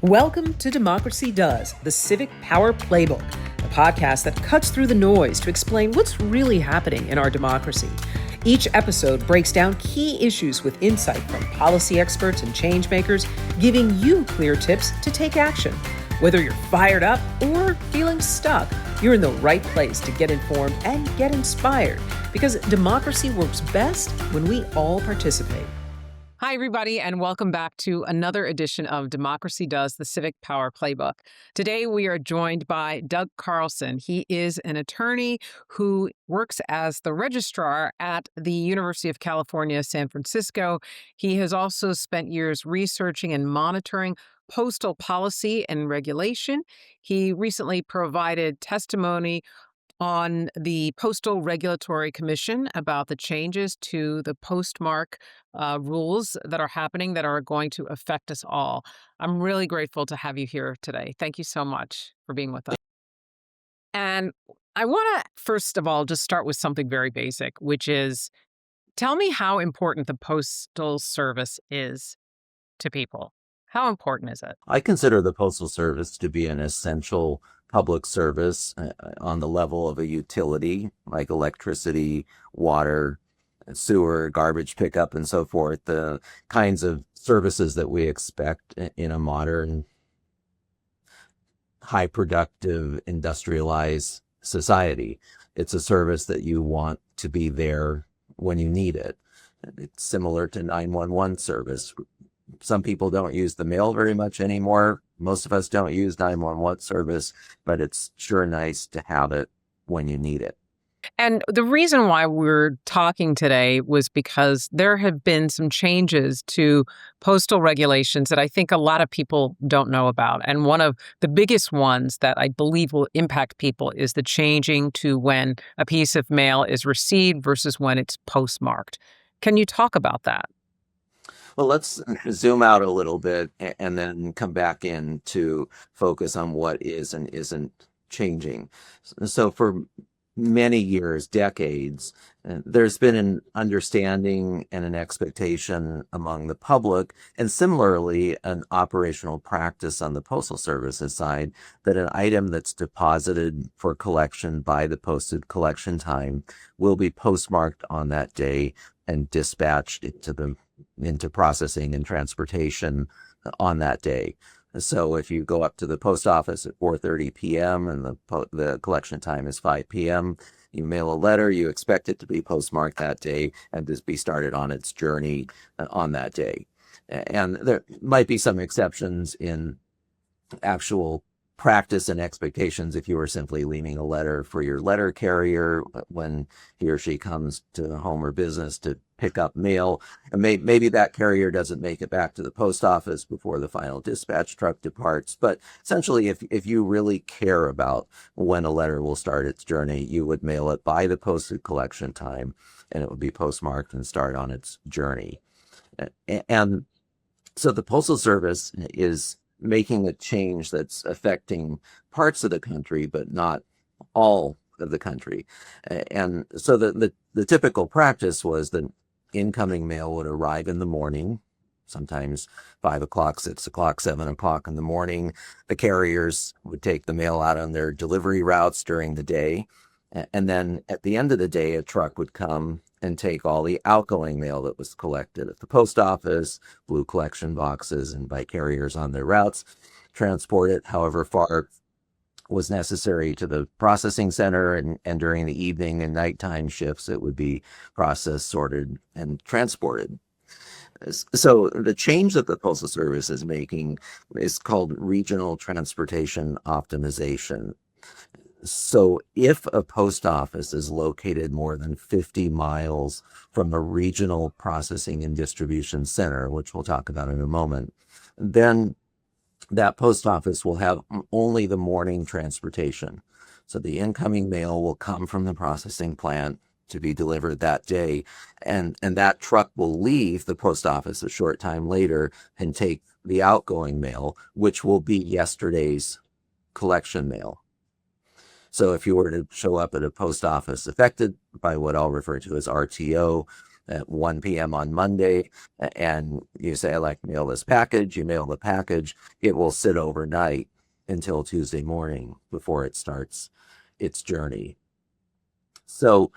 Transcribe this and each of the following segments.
Welcome to Democracy Does, the Civic Power Playbook, a podcast that cuts through the noise to explain what's really happening in our democracy. Each episode breaks down key issues with insight from policy experts and change makers, giving you clear tips to take action. Whether you're fired up or feeling stuck, you're in the right place to get informed and get inspired, because democracy works best when we all participate. Hi, everybody, and welcome back to another edition of Democracy Does, the Civic Power Playbook. Today, we are joined by Doug Carlson. He is an attorney who works as the registrar at the University of California, San Francisco. He has also spent years researching and monitoring postal policy and regulation. He recently provided testimony on the Postal Regulatory Commission about the changes to the postmark rules that are happening that are going to affect us all. I'm really grateful to have you here today. Thank you so much for being with us. And I want to, first of all, just start with something very basic, which is, tell me how important the Postal Service is to people. How important is it? I consider the Postal Service to be an essential public service on the level of a utility like electricity, water, sewer, garbage pickup, and so forth, the kinds of services that we expect in a modern, high productive, industrialized society. It's a service that you want to be there when you need it. It's similar to 911 service. Some people don't use the mail very much anymore. Most of us don't use 911 service, but it's sure nice to have it when you need it. And the reason why we're talking today was because there have been some changes to postal regulations that I think a lot of people don't know about. And one of the biggest ones that I believe will impact people is the changing to when a piece of mail is received versus when it's postmarked. Can you talk about that? Well, let's zoom out a little bit and then come back in to focus on what is and isn't changing. So for many years, decades, there's been an understanding and an expectation among the public, and similarly an operational practice on the Postal Service's side, that an item that's deposited for collection by the posted collection time will be postmarked on that day and dispatched into processing and transportation on that day. So if you go up to the post office at 4:30 p.m. and the collection time is 5 p.m., you mail a letter, you expect it to be postmarked that day and to be started on its journey on that day. And there might be some exceptions in actual practice and expectations if you were simply leaving a letter for your letter carrier when he or she comes to home or business to pick up mail. And maybe that carrier doesn't make it back to the post office before the final dispatch truck departs. But essentially, if you really care about when a letter will start its journey, you would mail it by the posted collection time, and it would be postmarked and start on its journey. And so the Postal Service is making a change that's affecting parts of the country, but not all of the country. And so the typical practice was that incoming mail would arrive in the morning, sometimes 5 o'clock, 6 o'clock, 7 o'clock in the morning. The carriers would take the mail out on their delivery routes during the day. And then at the end of the day, a truck would come and take all the outgoing mail that was collected at the post office, blue collection boxes, and by carriers on their routes, transport it however far was necessary to the processing center, and during the evening and nighttime shifts, it would be processed, sorted, and transported. So the change that the Postal Service is making is called regional transportation optimization. So if a post office is located more than 50 miles from a regional processing and distribution center, which we'll talk about in a moment, then that post office will have only the morning transportation. So the incoming mail will come from the processing plant to be delivered that day, and that truck will leave the post office a short time later and take the outgoing mail, which will be yesterday's collection mail. So if you were to show up at a post office affected by what I'll refer to as RTO, at 1 p.m. on Monday, and you say, I'd like to mail this package, you mail the package, it will sit overnight until Tuesday morning before it starts its journey. So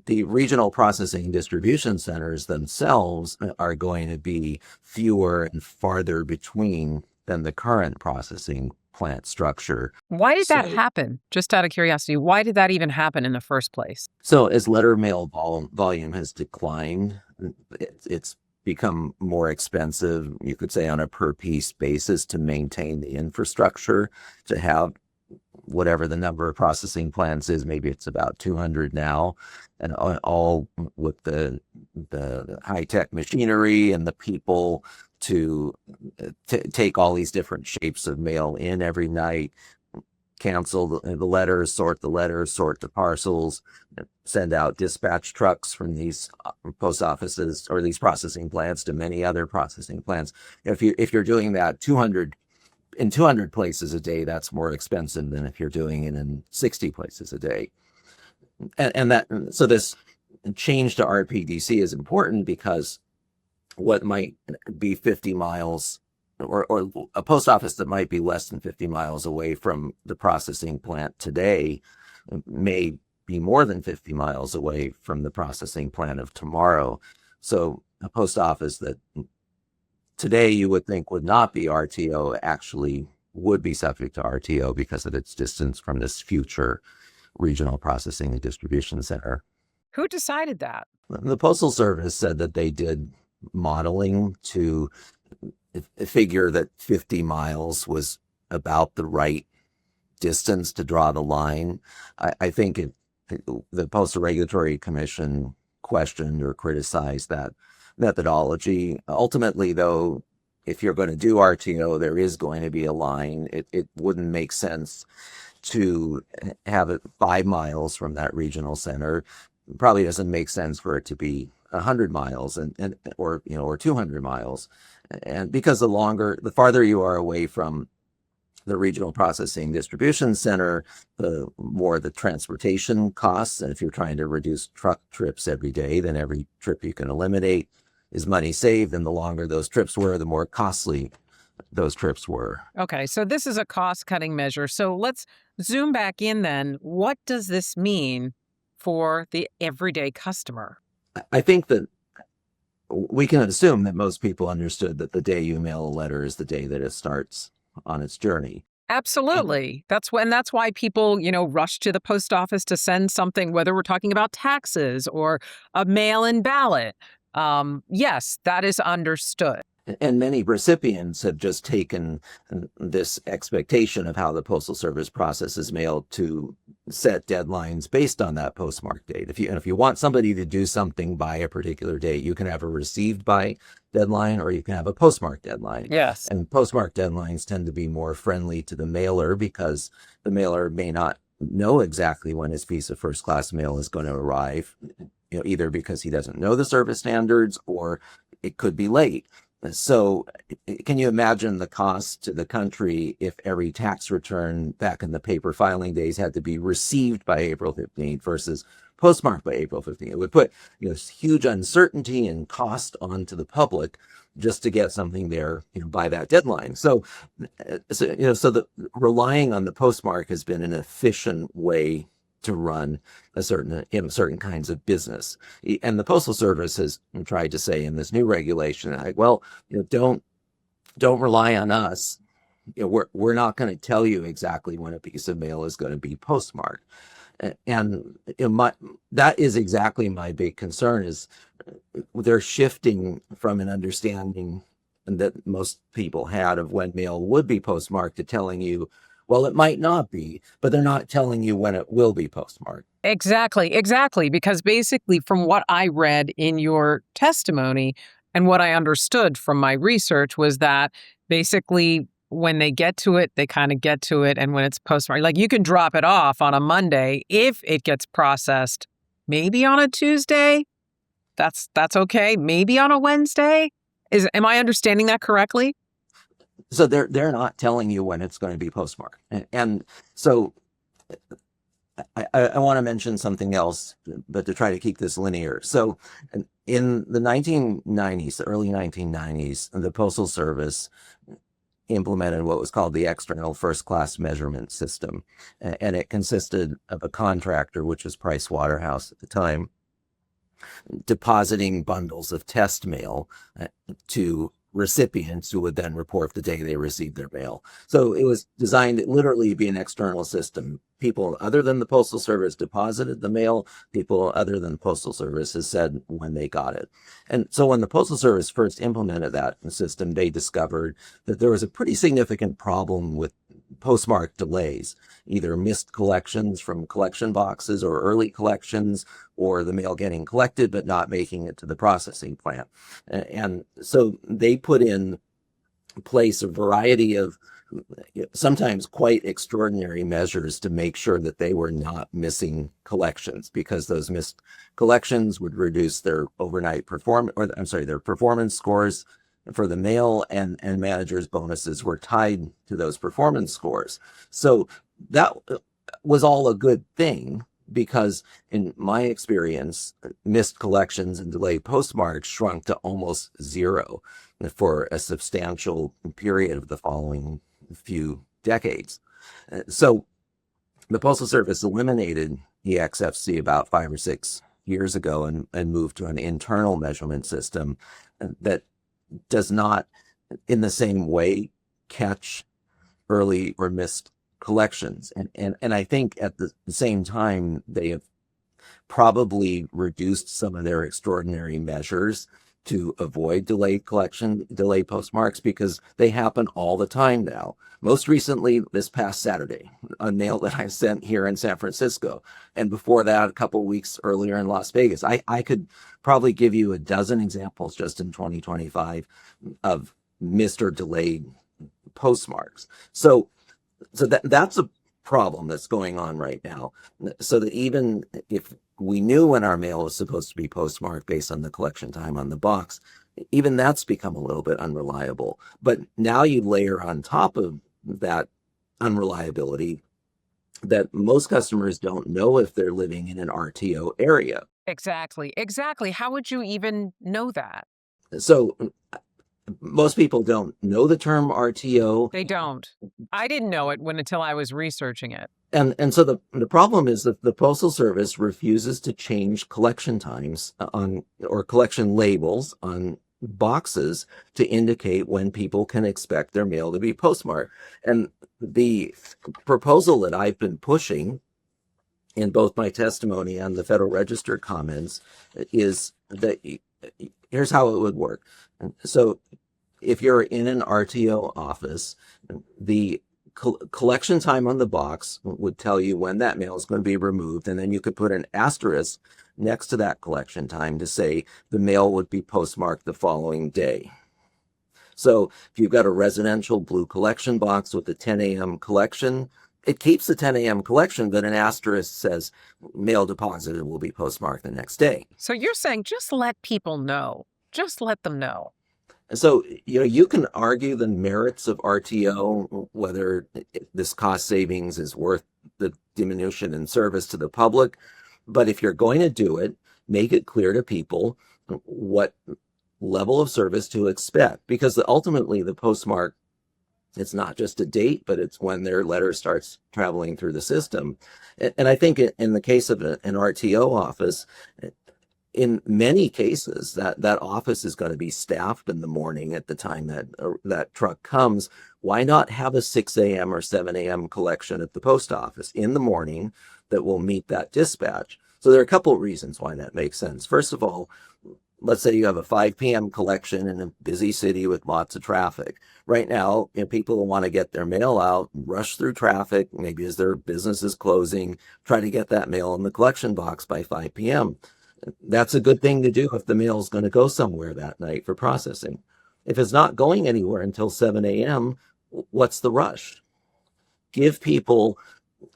the regional processing distribution centers themselves are going to be fewer and farther between than the current processing plant structure. Why did that happen? Just out of curiosity, why did that even happen in the first place? So as letter mail volume has declined, it's become more expensive, you could say, on a per piece basis to maintain the infrastructure, to have whatever the number of processing plants is. Maybe it's about 200 now, and all with the high-tech machinery and the people to take all these different shapes of mail in every night, cancel the letters, sort the parcels, send out dispatch trucks from these post offices or these processing plants to many other processing plants. If you're doing that 200 places a day, that's more expensive than if you're doing it in 60 places a day. So this change to RPDC is important because what might be 50 miles or a post office that might be less than 50 miles away from the processing plant today may be more than 50 miles away from the processing plant of tomorrow. So a post office that today you would think would not be RTO actually would be subject to RTO because of its distance from this future regional processing and distribution center. Who decided that? The Postal Service said that they did modeling to figure that 50 miles was about the right distance to draw the line. I think the Postal Regulatory Commission questioned or criticized that methodology. Ultimately, though, if you're going to do RTO, there is going to be a line. It wouldn't make sense to have it 5 miles from that regional center. It probably doesn't make sense for it to be 100 miles or 200 miles. And because the farther you are away from the regional processing distribution center, the more the transportation costs. And if you're trying to reduce truck trips every day, then every trip you can eliminate is money saved. And the longer those trips were, the more costly those trips were. Okay, so this is a cost-cutting measure. So let's zoom back in then. What does this mean for the everyday customer? I think that we can assume that most people understood that the day you mail a letter is the day that it starts on its journey. Absolutely. That's why people, rush to the post office to send something, whether we're talking about taxes or a mail-in ballot. Yes, that is understood. And many recipients have just taken this expectation of how the Postal Service processes mail to set deadlines based on that postmark date. If you want somebody to do something by a particular date, you can have a received by deadline or you can have a postmark deadline. Yes. And postmark deadlines tend to be more friendly to the mailer because the mailer may not know exactly when his piece of first class mail is going to arrive, either because he doesn't know the service standards or it could be late. So can you imagine the cost to the country if every tax return back in the paper filing days had to be received by April 15th versus postmarked by April 15th? It would put huge uncertainty and cost onto the public just to get something there by that deadline. So the relying on the postmark has been an efficient way to run certain kinds of business. And the Postal Service has tried to say in this new regulation, don't rely on us. We're not going to tell you exactly when a piece of mail is going to be postmarked. And that is exactly my big concern is they're shifting from an understanding that most people had of when mail would be postmarked to telling you, well, it might not be, but they're not telling you when it will be postmarked. Exactly. Because basically, from what I read in your testimony and what I understood from my research was that basically when they get to it, they kind of get to it. And when it's postmarked, like you can drop it off on a Monday if it gets processed, maybe on a Tuesday. That's okay. Maybe on a Wednesday. Am I understanding that correctly? So they're not telling you when it's going to be postmarked. And so I want to mention something else, but to try to keep this linear. So in the 1990s, the early 1990s, the Postal Service implemented what was called the external first class measurement system. And it consisted of a contractor, which was Price Waterhouse at the time, depositing bundles of test mail to recipients who would then report the day they received their mail. So it was designed to literally be an external system. People other than the Postal Service deposited the mail. People other than the Postal Service has said when they got it. And so when the Postal Service first implemented that system, they discovered that there was a pretty significant problem with postmark delays, either missed collections from collection boxes or early collections, or the mail getting collected but not making it to the processing plant. And so they put in place a variety of sometimes quite extraordinary measures to make sure that they were not missing collections, because those missed collections would reduce their their performance scores for the mail, and managers' bonuses were tied to those performance scores. So that was all a good thing, because in my experience, missed collections and delayed postmarks shrunk to almost zero for a substantial period of the following few decades. So the Postal Service eliminated EXFC about 5 or 6 years ago and moved to an internal measurement system that does not in the same way catch early or missed collections. And I think at the same time, they have probably reduced some of their extraordinary measures to avoid delayed postmarks, because they happen all the time now. Most recently, this past Saturday, a mail that I sent here in San Francisco. And before that, a couple of weeks earlier in Las Vegas. I could probably give you a dozen examples just in 2025 of missed or delayed postmarks. So that's a problem that's going on right now. So that even if we knew when our mail was supposed to be postmarked based on the collection time on the box, even that's become a little bit unreliable. But now you layer on top of that unreliability that most customers don't know if they're living in an RTO area. Exactly. Exactly. How would you even know that? So most people don't know the term RTO. They don't. I didn't know it until I was researching it. And so the problem is that the Postal Service refuses to change collection times or collection labels on boxes to indicate when people can expect their mail to be postmarked. And the proposal that I've been pushing in both my testimony and the Federal Register comments is that here's how it would work. So if you're in an RTO office, the collection time on the box would tell you when that mail is going to be removed, and then you could put an asterisk next to that collection time to say the mail would be postmarked the following day. So if you've got a residential blue collection box with a 10 a.m. collection, it keeps the 10 a.m. collection, but an asterisk says mail deposited will be postmarked the next day. So you're saying just let people know. Just let them know. So, you can argue the merits of RTO, whether this cost savings is worth the diminution in service to the public. But if you're going to do it, make it clear to people what level of service to expect, because ultimately the postmark, it's not just a date, but it's when their letter starts traveling through the system. And I think in the case of an RTO office, in many cases, that office is going to be staffed in the morning at the time that truck comes. Why not have a 6 a.m. or 7 a.m. collection at the post office in the morning that will meet that dispatch? So there are a couple of reasons why that makes sense. First of all, let's say you have a 5 p.m. collection in a busy city with lots of traffic. Right now, people will want to get their mail out, rush through traffic, maybe as their business is closing, try to get that mail in the collection box by 5 p.m. That's a good thing to do if the mail is going to go somewhere that night for processing. If it's not going anywhere until 7 a.m., what's the rush? Give people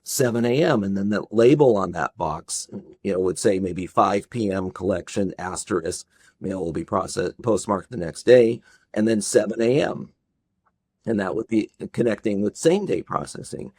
7 a.m. and then the label on that box, would say maybe 5 p.m. collection asterisk mail will be postmarked the next day, and then 7 a.m. and that would be connecting with same day processing.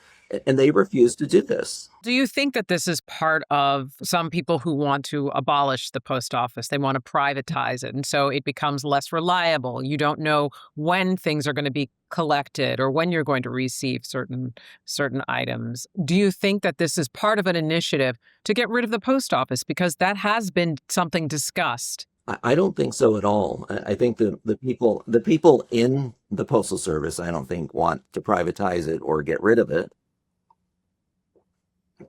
And they refuse to do this. Do you think that this is part of some people who want to abolish the post office? They want to privatize it. And so it becomes less reliable. You don't know when things are going to be collected or when you're going to receive certain items. Do you think that this is part of an initiative to get rid of the post office? Because that has been something discussed. I don't think so at all. I think the people in the Postal Service, I don't think want to privatize it or get rid of it.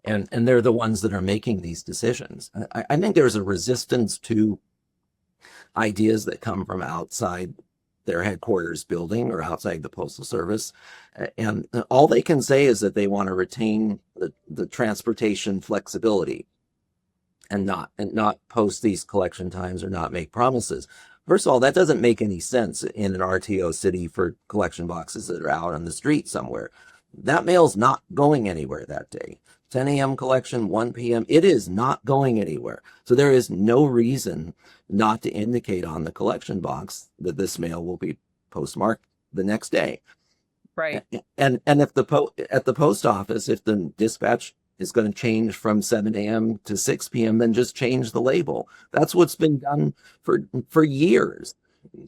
And they're the ones that are making these decisions. I think there's a resistance to ideas that come from outside their headquarters building or outside the Postal Service. And all they can say is that they want to retain the transportation flexibility and not post these collection times or not make promises. First of all, that doesn't make any sense in an RTO city for collection boxes that are out on the street somewhere. That mail's not going anywhere that day. 10 a.m. collection, 1 p.m., it is not going anywhere. So there is no reason not to indicate on the collection box that this mail will be postmarked the next day. Right. And if at the post office, if the dispatch is going to change from 7 a.m. to 6 p.m., then just change the label. That's what's been done for years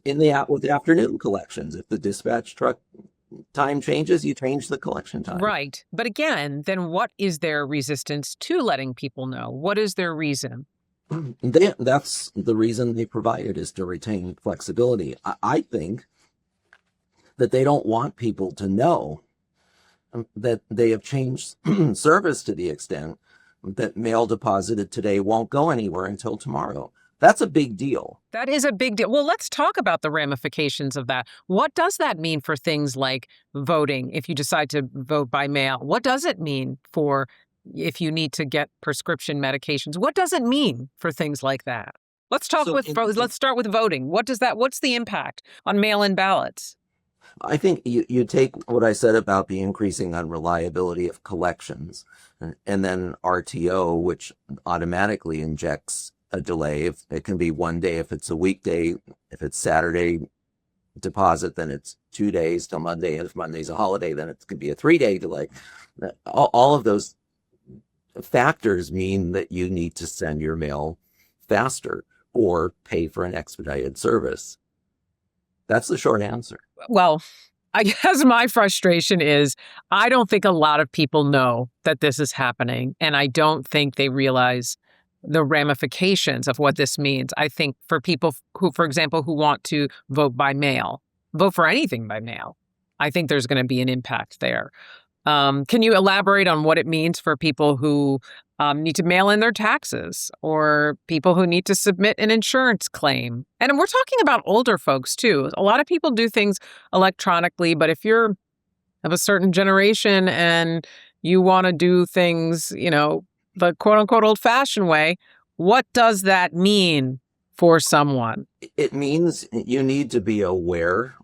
with the afternoon collections. If the dispatch truck time changes, you change the collection time. Right. But again, then what is their resistance to letting people know? What is their reason? That's the reason they provide it, is to retain flexibility. I think that they don't want people to know that they have changed service to the extent that mail deposited today won't go anywhere until tomorrow. That's a big deal. That is a big deal. Well, let's talk about the ramifications of that. What does that mean for things like voting if you decide to vote by mail? What does it mean for if you need to get prescription medications? What does it mean for things like that? Let's start with voting. What's the impact on mail-in ballots? I think you take what I said about the increasing unreliability of collections and then RTO, which automatically injects a delay. It can be 1 day if it's a weekday. If it's Saturday deposit, then it's 2 days till Monday. And if Monday's a holiday, then it could be a 3-day delay. All of those factors mean that you need to send your mail faster or pay for an expedited service. That's the short answer. Well, I guess my frustration is I don't think a lot of people know that this is happening, and I don't think they realize the ramifications of what this means. I think for people who, for example, who want to vote for anything by mail, I think there's going to be an impact there. Can you elaborate on what it means for people who need to mail in their taxes or people who need to submit an insurance claim? And we're talking about older folks, too. A lot of people do things electronically, but if you're of a certain generation and you want to do things, the quote unquote old fashioned way, what does that mean for someone? It means you need to be aware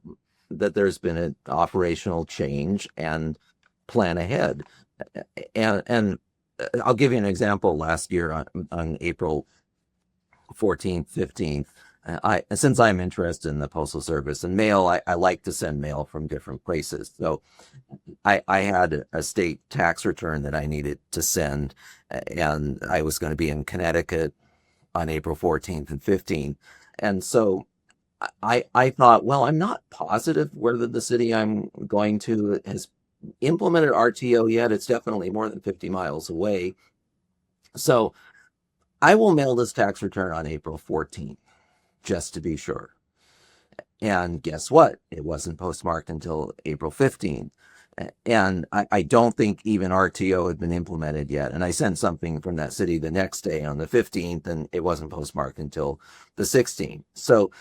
that there's been an operational change and plan ahead. And I'll give you an example. Last year on April 14th, 15th, since I'm interested in the Postal Service and mail, I like to send mail from different places. So I had a state tax return that I needed to send, and I was going to be in Connecticut on April 14th and 15th. And so I thought, well, I'm not positive whether the city I'm going to has implemented RTO yet. It's definitely more than 50 miles away. So I will mail this tax return on April 14th, just to be sure. And guess what? It wasn't postmarked until April 15th. And I don't think even RTO had been implemented yet. And I sent something from that city the next day on the 15th, and it wasn't postmarked until the 16th. So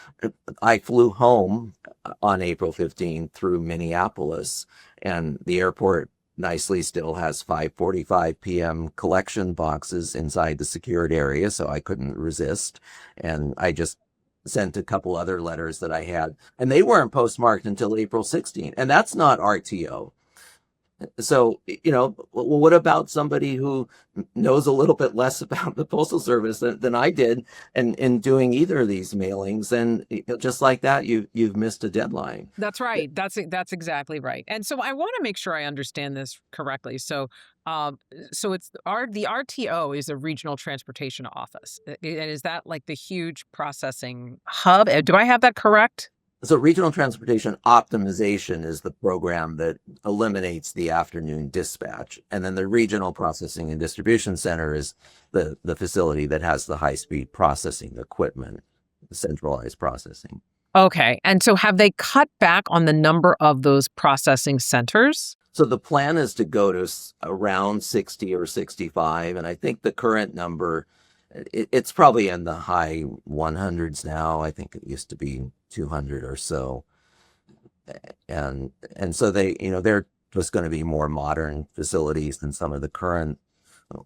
I flew home on April 15th through Minneapolis, and the airport nicely still has 5:45 p.m. collection boxes inside the secured area, so I couldn't resist. And I just sent a couple other letters that I had, and they weren't postmarked until April 16th. And that's not RTO. So, what about somebody who knows a little bit less about the Postal Service than I did and in doing either of these mailings? And just like that, you've missed a deadline. That's right. That's exactly right. And so I want to make sure I understand this correctly. Um, so the RTO is a regional transportation office, and is that like the huge processing hub? Do I have that correct? So regional transportation optimization is the program that eliminates the afternoon dispatch. And then the regional processing and distribution center is the facility that has the high speed processing equipment, centralized processing. Okay. And so have they cut back on the number of those processing centers? So the plan is to go to around 60 or 65. And I think the current number, it's probably in the high 100s now. I think it used to be 200 or so. And so they're just going to be more modern facilities than some of the current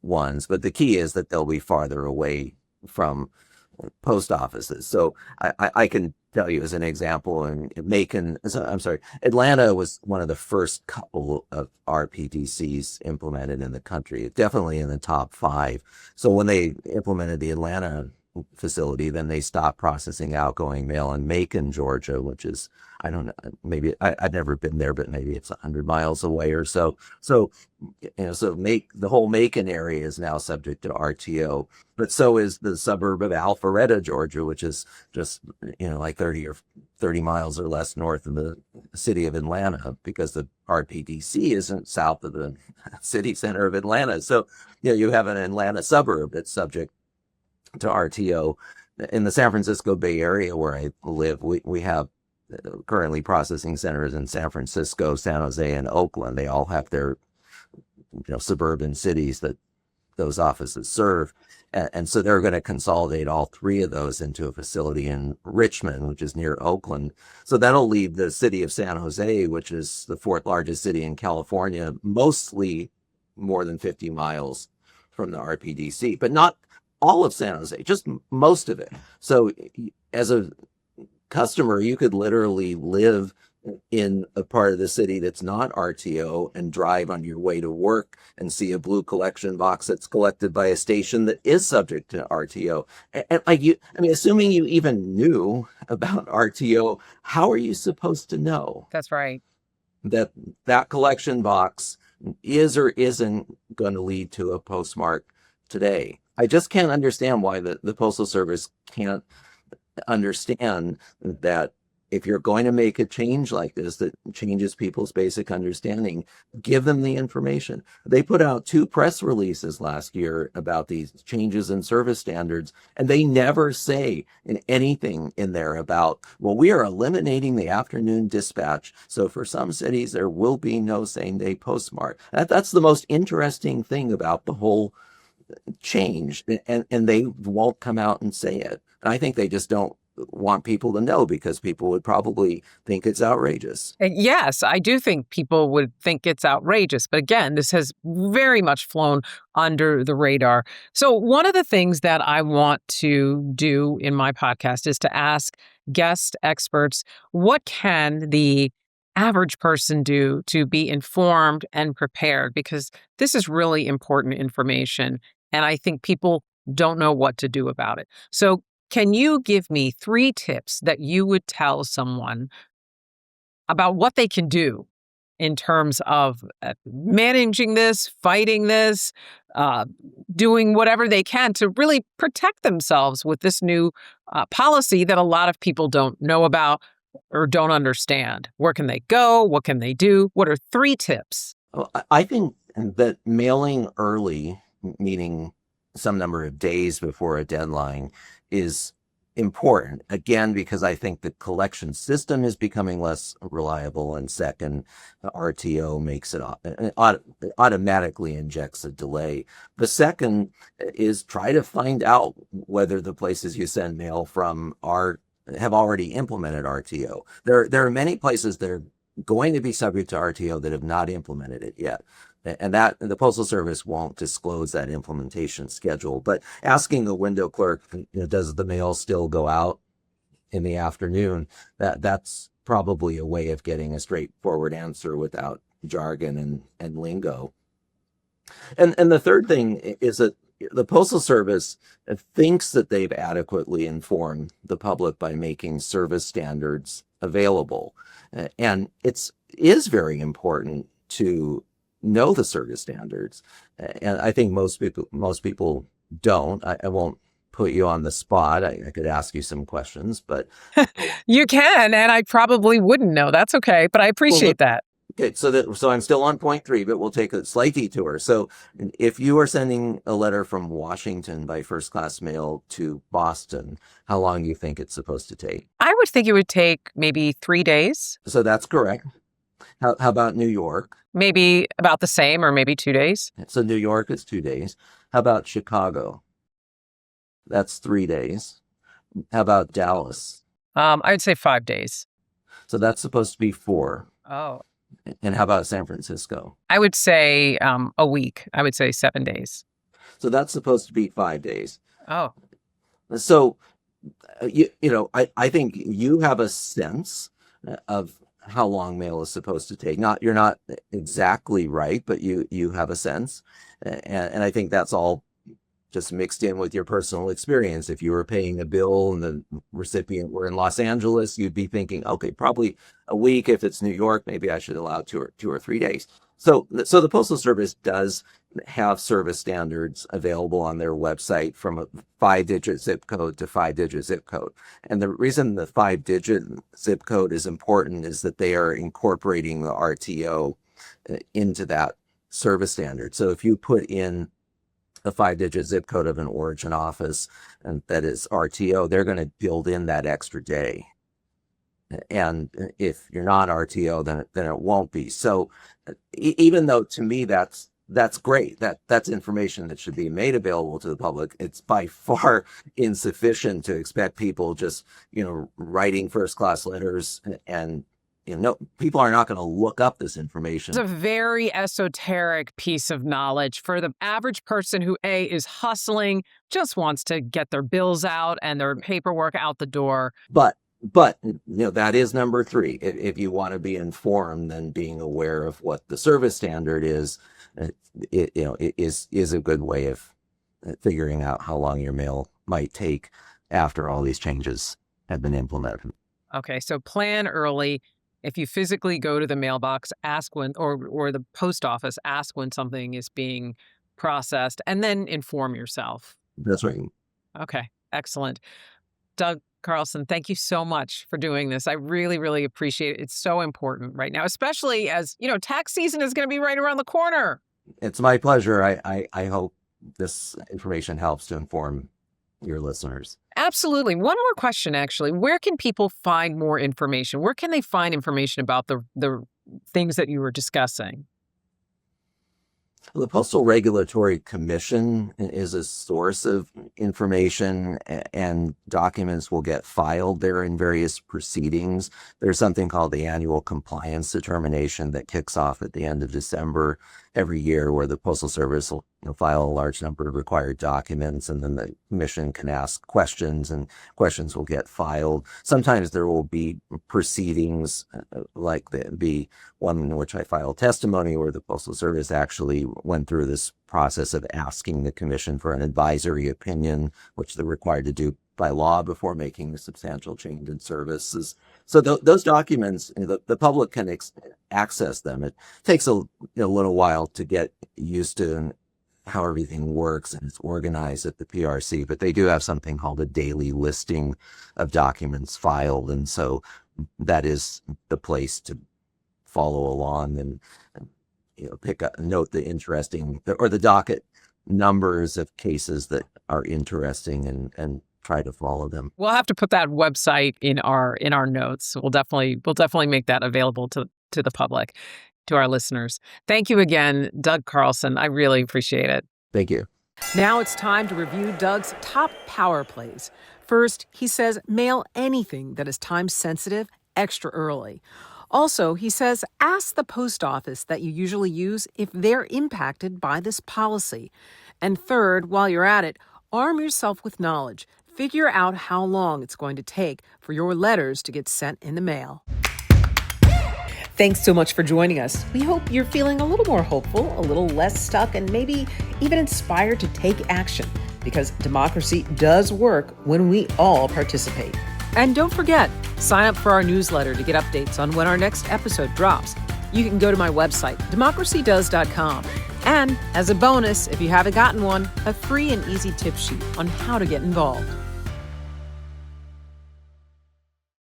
ones. But the key is that they'll be farther away from post offices. So I can tell you as an example, in Macon, I'm sorry, Atlanta was one of the first couple of RPDCs implemented in the country, definitely in the top 5. So when they implemented the Atlanta facility, then they stopped processing outgoing mail in Macon, Georgia, which is, I don't know, maybe I've never been there, but maybe it's 100 miles away or so. So, the whole Macon area is now subject to RTO, but so is the suburb of Alpharetta, Georgia, which is just, like 30 miles or less north of the city of Atlanta, because the RPDC isn't south of the city center of Atlanta. So, you have an Atlanta suburb that's subject to RTO. In the San Francisco Bay Area where I live, we have currently processing centers in San Francisco, San Jose, and Oakland. They all have their suburban cities that those offices serve. And so they're going to consolidate all 3 of those into a facility in Richmond, which is near Oakland. So that'll leave the city of San Jose, which is the 4th largest city in California, mostly more than 50 miles from the RPDC, but not all of San Jose, just most of it. So as a customer, you could literally live in a part of the city that's not RTO and drive on your way to work and see a blue collection box that's collected by a station that is subject to RTO. And assuming you even knew about RTO, how are you supposed to know That's right. that that collection box is or isn't going to lead to a postmark today? I just can't understand why the Postal Service can't understand that if you're going to make a change like this that changes people's basic understanding, give them the information. They put out 2 press releases last year about these changes in service standards, and they never say anything in there about, well, we are eliminating the afternoon dispatch. So for some cities, there will be no same-day postmark. That's the most interesting thing about the whole change, and they won't come out and say it. And I think they just don't want people to know because people would probably think it's outrageous. Yes, I do think people would think it's outrageous. But again, this has very much flown under the radar. So, one of the things that I want to do in my podcast is to ask guest experts, what can the average person do to be informed and prepared? Because this is really important information. And I think people don't know what to do about it. So, can you give me 3 tips that you would tell someone about what they can do in terms of managing this, fighting this, uh, doing whatever they can to really protect themselves with this new policy that a lot of people don't know about or don't understand? Where can they go? What can they do? What are 3 tips? Well, I think that mailing early, meaning some number of days before a deadline, is important. Again, because I think the collection system is becoming less reliable. And second, the RTO makes it automatically injects a delay. The second is try to find out whether the places you send mail from have already implemented RTO. There are many places that are going to be subject to RTO that have not implemented it yet. And that the Postal Service won't disclose that implementation schedule. But asking the window clerk, does the mail still go out in the afternoon? That's probably a way of getting a straightforward answer without jargon and lingo. And the third thing is that the Postal Service thinks that they've adequately informed the public by making service standards available. And it is very important to know the service standards. And I think most people don't. I won't put you on the spot. I could ask you some questions, but You can, and I probably wouldn't know. That's okay, but I appreciate that. okay, so I'm still on point 3, but we'll take a slight detour. So if you are sending a letter from Washington by first class mail to Boston, how long do you think it's supposed to take? I would think it would take maybe 3 days, So that's correct. How about New York? maybe about the same, or maybe 2 days. So New York is 2 days. How about Chicago? That's 3 days. How about Dallas? I would say 5 days. So that's supposed to be 4. Oh. And how about San Francisco? I would say a week. I would say 7 days. So that's supposed to be 5 days. Oh. So, I think you have a sense of how long mail is supposed to take. You're not exactly right, but you have a sense. And I think that's all just mixed in with your personal experience. If you were paying a bill and the recipient were in Los Angeles, you'd be thinking, okay, probably a week. If it's New York, maybe I should allow 2 or 3 days. So the Postal Service does have service standards available on their website from a 5-digit zip code to 5-digit zip code. And the reason the 5-digit zip code is important is that they are incorporating the RTO into that service standard. So if you put in the 5-digit zip code of an origin office, and that is RTO, they're going to build in that extra day. And if you're not RTO, then it won't be. So even though to me that's great, that's information that should be made available to the public, it's by far insufficient to expect people just writing first class letters and people are not going to look up this information. It's a very esoteric piece of knowledge for the average person who is hustling, just wants to get their bills out and their paperwork out the door. But that is number 3. If you want to be informed, then being aware of what the service standard is, is a good way of figuring out how long your mail might take after all these changes have been implemented. Okay, so plan early. If you physically go to the mailbox, ask when, or the post office, ask when something is being processed, and then inform yourself. That's right. Okay, excellent. Doug Carlson, thank you so much for doing this. I really, really appreciate it. It's so important right now, especially as, tax season is going to be right around the corner. It's my pleasure. I hope this information helps to inform your listeners. Absolutely. One more question, actually. Where can people find more information? Where can they find information about the things that you were discussing? The Postal Regulatory Commission is a source of information, and documents will get filed there in various proceedings. There's something called the annual compliance determination that kicks off at the end of December every year, where the Postal Service will file a large number of required documents, and then the commission can ask questions, and questions will get filed. Sometimes there will be proceedings like the one in which I filed testimony, where the Postal Service actually went through this process of asking the commission for an advisory opinion, which they're required to do by law before making a substantial change in services. So those documents, the public can access them. It takes a little while to get used to how everything works and it's organized at the PRC, but they do have something called a daily listing of documents filed. And so that is the place to follow along and note the interesting, or the docket numbers of cases that are interesting, and try to follow them. We'll have to put that website in our notes. We'll definitely make that available to the public, to our listeners. Thank you again, Doug Carlson. I really appreciate it. Thank you. Now it's time to review Doug's top power plays. First, he says mail anything that is time sensitive extra early. Also, he says ask the post office that you usually use if they're impacted by this policy. And third, while you're at it, arm yourself with knowledge. Figure out how long it's going to take for your letters to get sent in the mail. Thanks so much for joining us. We hope you're feeling a little more hopeful, a little less stuck, and maybe even inspired to take action, because democracy does work when we all participate. And don't forget, sign up for our newsletter to get updates on when our next episode drops. You can go to my website, democracydoes.com. And as a bonus, if you haven't gotten one, a free and easy tip sheet on how to get involved.